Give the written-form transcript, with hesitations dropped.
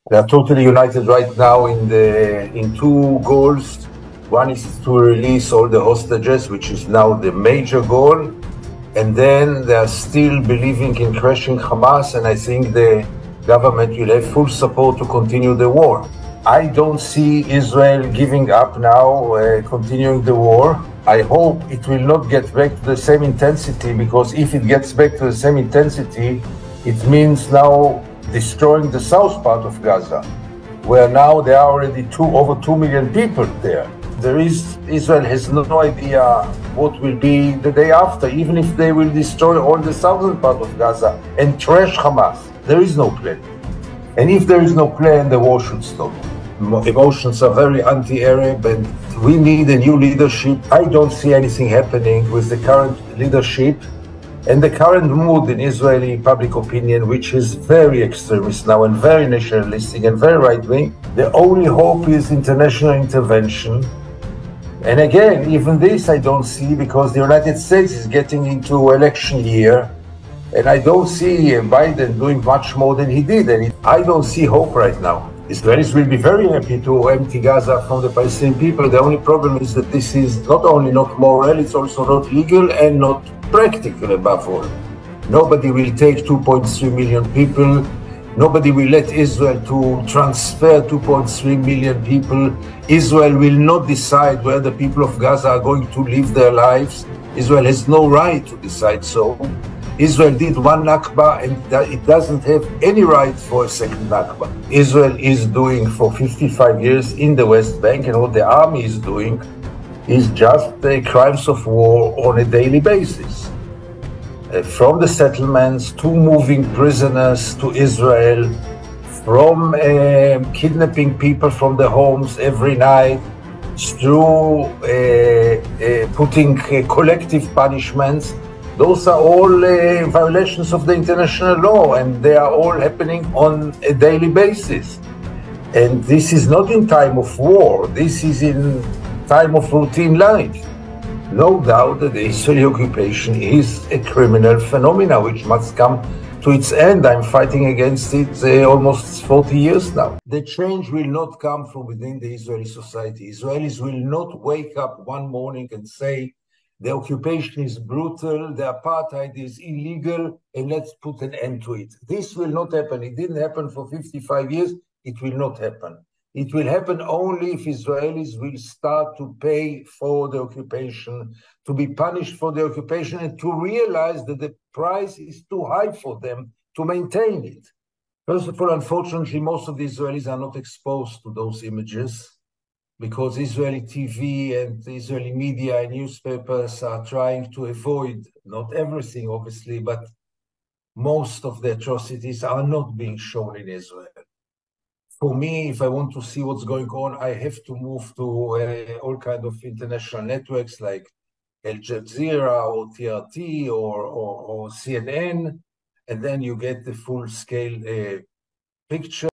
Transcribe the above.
They are totally united right now in two goals. One is to release all the hostages, which is now the major goal. And then they are still believing in crushing Hamas, and I think the government will have full support to continue the war. I don't see Israel giving up now, continuing the war. I hope it will not get back to the same intensity, because if it gets back to the same intensity, it means now destroying the south part of Gaza, where now there are already over 2 million people there. Israel has no idea what will be the day after, even if they will destroy all the southern part of Gaza and trash Hamas. There is no plan. And if there is no plan, the war should stop. Emotions are very anti-Arab, and we need a new leadership. I don't see anything happening with the current leadership and the current mood in Israeli public opinion, which is very extremist now and very nationalistic and very right-wing. The only hope is international intervention. And again, even this I don't see, because the United States is getting into election year, and I don't see Biden doing much more than he did. And I don't see hope right now. Israelis will be very happy to empty Gaza from the Palestinian people. The only problem is that this is not only not moral, it's also not legal and not practical above all. Nobody will take 2.3 million people. Nobody will let Israel to transfer 2.3 million people. Israel will not decide where the people of Gaza are going to live their lives. Israel has no right to decide so. Israel did one Nakba, and it doesn't have any right for a second Nakba. Israel is doing for 55 years in the West Bank, and what the army is doing is just crimes of war on a daily basis. From the settlements to moving prisoners to Israel, from kidnapping people from their homes every night, through putting collective punishments. Those are all violations of the international law, and they are all happening on a daily basis. And this is not in time of war, this is in time of routine life. No doubt that the Israeli occupation is a criminal phenomenon which must come to its end. I'm fighting against it almost 40 years now. The change will not come from within the Israeli society. Israelis will not wake up one morning and say, the occupation is brutal, the apartheid is illegal, and let's put an end to it. This will not happen. It didn't happen for 55 years. It will not happen. It will happen only if Israelis will start to pay for the occupation, to be punished for the occupation, and to realize that the price is too high for them to maintain it. First of all, unfortunately, most of the Israelis are not exposed to those images, because Israeli TV and Israeli media and newspapers are trying to avoid, not everything obviously, but most of the atrocities are not being shown in Israel. For me, if I want to see what's going on, I have to move to all kinds of international networks like Al Jazeera or TRT or CNN, and then you get the full-scale picture.